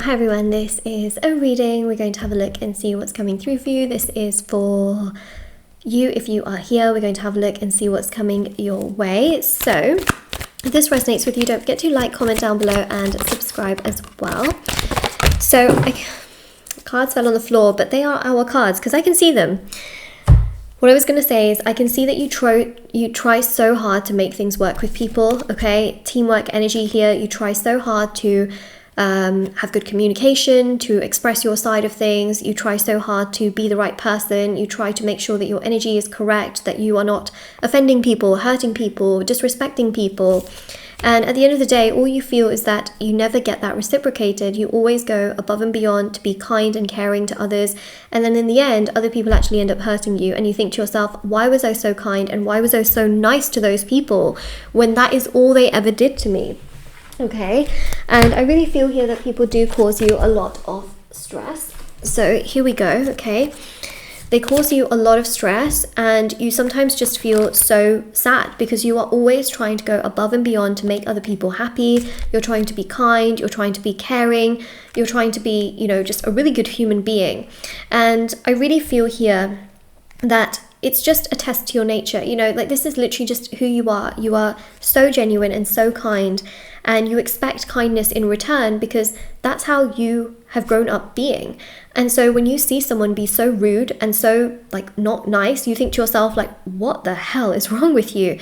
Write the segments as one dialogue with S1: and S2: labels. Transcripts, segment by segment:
S1: Hi everyone, this is a reading. We're going to have a look and see what's coming through for you. This is for you if you are here. We're going to have a look and see what's coming your way. So if this resonates with you, don't forget to like, comment down below and subscribe as well. So cards fell on the floor, but they are our cards because I can see them. What I was going to say is I can see that you try so hard to make things work with people, okay? Teamwork energy here. You try so hard to have good communication, to express your side of things. You try so hard to be the right person. You try to make sure that your energy is correct, that you are not offending people, hurting people, disrespecting people. And at the end of the day, all you feel is that you never get that reciprocated. You always go above and beyond to be kind and caring to others. And then in the end, other people actually end up hurting you. And you think to yourself, why was I so kind? And why was I so nice to those people when that is all they ever did to me? Okay. And I really feel here that people do cause you a lot of stress. So here we go. Okay. They cause you a lot of stress, and you sometimes just feel so sad because you are always trying to go above and beyond to make other people happy. You're trying to be kind, you're trying to be caring, you're trying to be, just a really good human being. And I really feel here that it's just a test to your nature. This is literally just who you are. You are so genuine and so kind, and you expect kindness in return because that's how you have grown up being. And so when you see someone be so rude and so not nice, you think to yourself what the hell is wrong with you?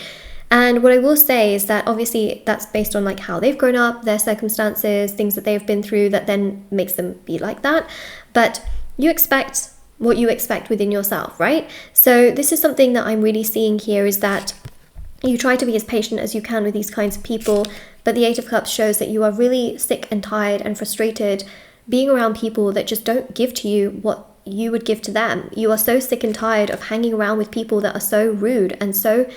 S1: And what I will say is that obviously that's based on how they've grown up, their circumstances, things that they've been through that then makes them be like that. But you expect what you expect within yourself, right? So this is something that I'm really seeing here, is that you try to be as patient as you can with these kinds of people, but the Eight of Cups shows that you are really sick and tired and frustrated being around people that just don't give to you what you would give to them. You are so sick and tired of hanging around with people that are so rude and so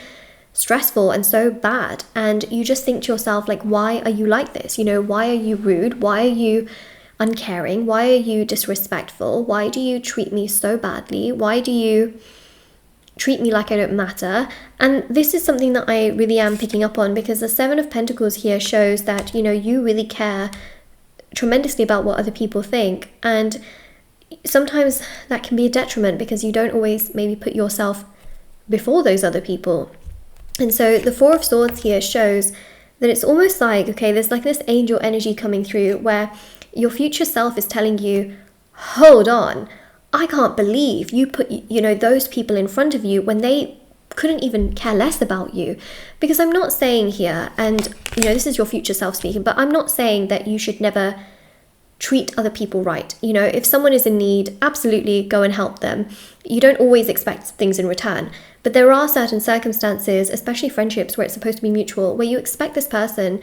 S1: stressful and so bad. And you just think to yourself, why are you like this? Why are you rude? Why are you uncaring? Why are you disrespectful? Why do you treat me so badly? Why do you treat me like I don't matter? And this is something that I really am picking up on, because the Seven of Pentacles here shows that, you really care tremendously about what other people think. And sometimes that can be a detriment because you don't always maybe put yourself before those other people. And so the Four of Swords here shows that it's almost there's this angel energy coming through where your future self is telling you, hold on, I can't believe you put, those people in front of you when they couldn't even care less about you. Because I'm not saying here, and this is your future self speaking, but I'm not saying that you should never treat other people right. If someone is in need, absolutely go and help them. You don't always expect things in return, but there are certain circumstances, especially friendships, where it's supposed to be mutual, where you expect this person,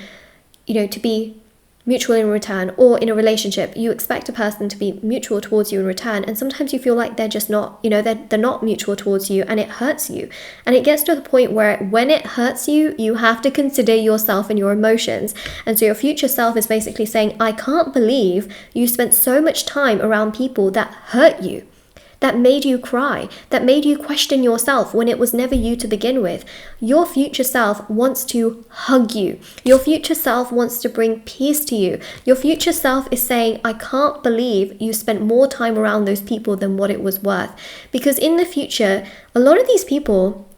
S1: to be mutual in return, or in a relationship, you expect a person to be mutual towards you in return, and sometimes you feel like they're just not, they're not mutual towards you, and it hurts you. And it gets to the point where when it hurts you, you have to consider yourself and your emotions. And so your future self is basically saying, I can't believe you spent so much time around people that hurt you, that made you cry, that made you question yourself when it was never you to begin with. Your future self wants to hug you. Your future self wants to bring peace to you. Your future self is saying, I can't believe you spent more time around those people than what it was worth. Because in the future, a lot of these people,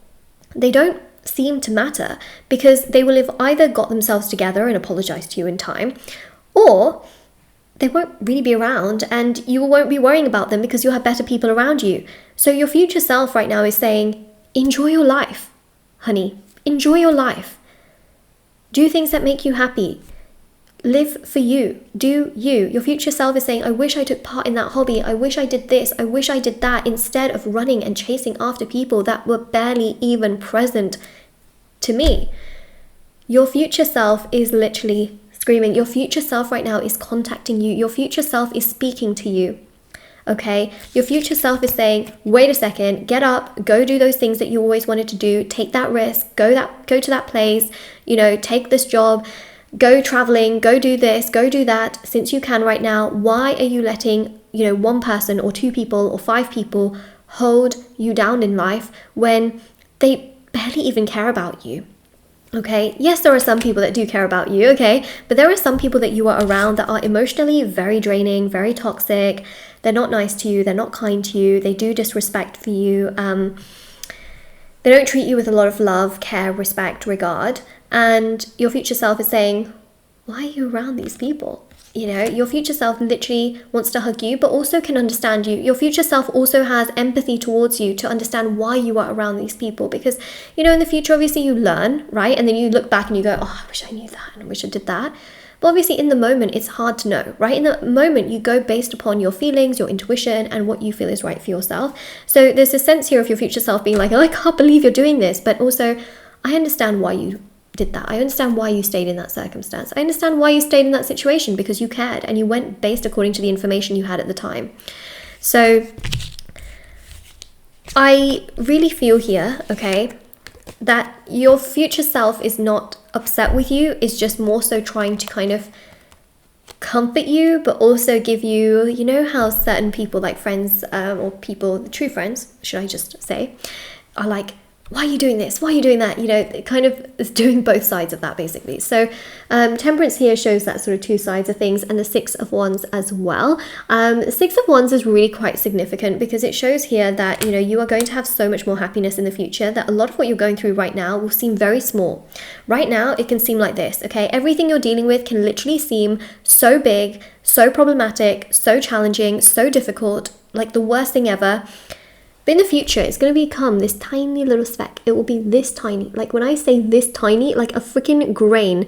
S1: they don't seem to matter, because they will have either got themselves together and apologized to you in time, or they won't really be around and you won't be worrying about them because you'll have better people around you. So your future self right now is saying, enjoy your life, honey. Enjoy your life. Do things that make you happy. Live for you. Do you. Your future self is saying, I wish I took part in that hobby. I wish I did this. I wish I did that, instead of running and chasing after people that were barely even present to me. Your future self is literally screaming. Your future self right now is contacting you. Your future self is speaking to you. Okay? Your future self is saying, wait a second, get up, go do those things that you always wanted to do, take that risk, go to that place, take this job, go traveling, go do this, go do that, since you can right now. Why are you letting, one person or two people or five people hold you down in life when they barely even care about you? Okay, yes, there are some people that do care about you, okay, but there are some people that you are around that are emotionally very draining, very toxic. They're not nice to you, they're not kind to you, they do disrespect for you. They don't treat you with a lot of love, care, respect, regard, and your future self is saying, why are you around these people? You know, your future self literally wants to hug you, but also can understand you. Your future self also has empathy towards you to understand why you are around these people. Because, you know, in the future, obviously you learn, right? And then you look back and you go, oh, I wish I knew that and I wish I did that. But obviously in the moment, it's hard to know, right? In the moment, you go based upon your feelings, your intuition, and what you feel is right for yourself. So there's a sense here of your future self being like, oh, I can't believe you're doing this. But also, I understand why you did that. I understand why you stayed in that circumstance. I understand why you stayed in that situation, because you cared and you went based according to the information you had at the time. So I really feel here, okay, that your future self is not upset with you, is just more so trying to kind of comfort you, but also give you, you know how certain people, like friends, or people, true friends, should I just say, are like, why are you doing this? Why are you doing that? You know, it kind of is doing both sides of that, basically. So Temperance here shows that sort of two sides of things, and the Six of Wands as well. The Six of Wands is really quite significant because it shows here that, you know, you are going to have so much more happiness in the future, that a lot of what you're going through right now will seem very small. Right now, it can seem like this, okay? Everything you're dealing with can literally seem so big, so problematic, so challenging, so difficult, like the worst thing ever. But in the future, it's going to become this tiny little speck. It will be this tiny. Like when I say this tiny, like a freaking grain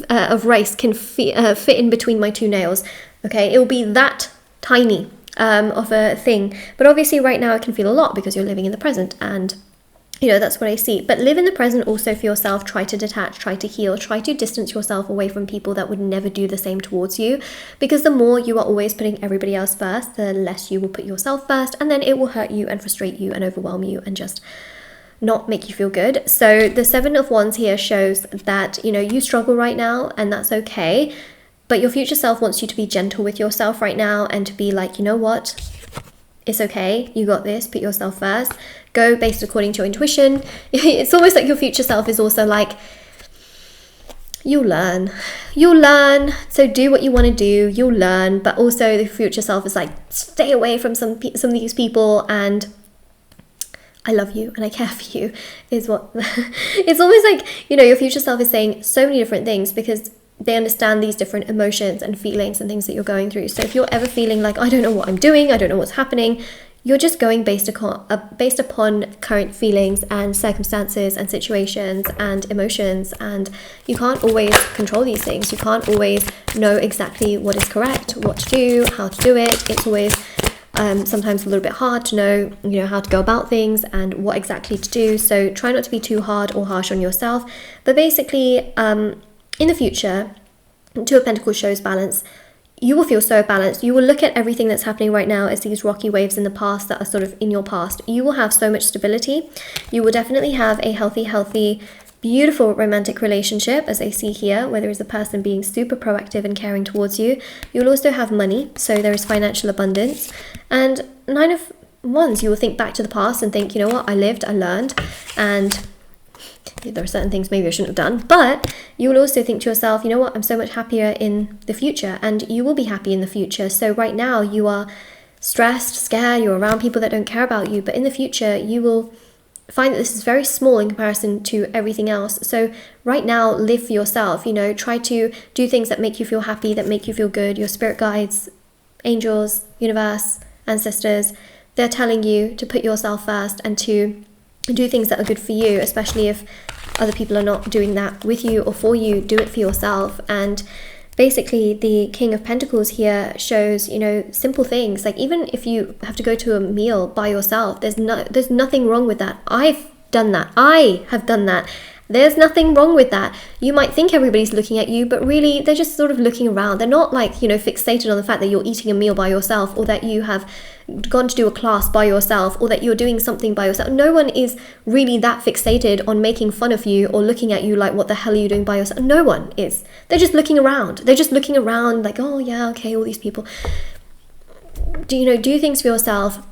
S1: of rice can fit in between my two nails. Okay, it will be that tiny of a thing. But obviously right now it can feel a lot because you're living in the present, and you know, that's what I see. But live in the present also for yourself. Try to detach, try to heal, try to distance yourself away from people that would never do the same towards you. Because the more you are always putting everybody else first, the less you will put yourself first. And then it will hurt you and frustrate you and overwhelm you and just not make you feel good. So the Seven of Wands here shows that, you know, you struggle right now, and that's okay. But your future self wants you to be gentle with yourself right now and to be like, you know what? It's okay, you got this, put yourself first, go based according to your intuition. It's almost like your future self is also like, you'll learn, so do what you want to do, you'll learn. But also the future self is like, stay away from some of these people, and I love you and I care for you, is what it's almost like, you know, your future self is saying so many different things because they understand these different emotions and feelings and things that you're going through. So if you're ever feeling like, I don't know what I'm doing, I don't know what's happening, you're just going based upon current feelings and circumstances and situations and emotions, and you can't always control these things. You can't always know exactly what is correct, what to do, how to do it. It's always sometimes a little bit hard to know, you know, how to go about things and what exactly to do. So try not to be too hard or harsh on yourself. But basically, in the future, Two of Pentacles shows balance. You will feel so balanced. You will look at everything that's happening right now as these rocky waves in the past that are sort of in your past. You will have so much stability. You will definitely have a healthy, beautiful romantic relationship, as I see here, where there is a person being super proactive and caring towards you. You'll also have money, so there is financial abundance. And Nine of Wands, you will think back to the past and think, you know what, I lived, I learned, and there are certain things maybe I shouldn't have done. But you will also think to yourself, you know what, I'm so much happier in the future, and you will be happy in the future. So right now you are stressed, scared, you're around people that don't care about you, but in the future you will find that this is very small in comparison to everything else. So right now, live for yourself, you know, try to do things that make you feel happy, that make you feel good. Your spirit guides, angels, universe, ancestors, they're telling you to put yourself first and to do things that are good for you, especially if other people are not doing that with you or for you. Do it for yourself. And basically the King of Pentacles here shows, you know, simple things. Like even if you have to go to a meal by yourself, there's nothing wrong with that. I've done that. I have done that. There's nothing wrong with that. You might think everybody's looking at you, but really they're just sort of looking around. They're not like, you know, fixated on the fact that you're eating a meal by yourself, or that you have gone to do a class by yourself, or that you're doing something by yourself. No one is really that fixated on making fun of you or looking at you like, what the hell are you doing by yourself? No one is. They're just looking around. They're just looking around like, oh yeah, okay, all these people. Do things for yourself.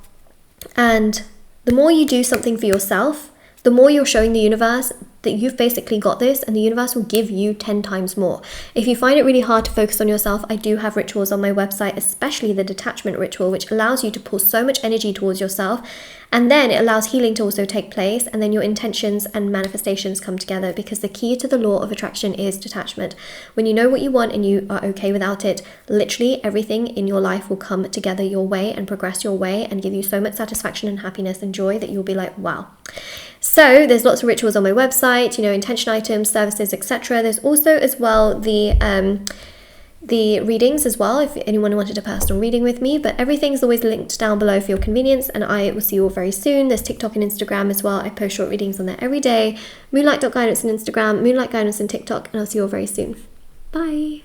S1: And the more you do something for yourself, the more you're showing the universe that you've basically got this, and the universe will give you 10 times more. If you find it really hard to focus on yourself, I do have rituals on my website, especially the detachment ritual, which allows you to pull so much energy towards yourself, and then it allows healing to also take place, and then your intentions and manifestations come together, because the key to the law of attraction is detachment. When you know what you want and you are okay without it, literally everything in your life will come together your way and progress your way and give you so much satisfaction and happiness and joy that you'll be like, wow. So there's lots of rituals on my website, you know, intention items, services, etc. There's also as well the readings as well, if anyone wanted a personal reading with me, but everything's always linked down below for your convenience, and I will see you all very soon. There's TikTok and Instagram as well. I post short readings on there every day. Moonlight.guidance on Instagram, Moonlight Guidance on TikTok, and I'll see you all very soon. Bye.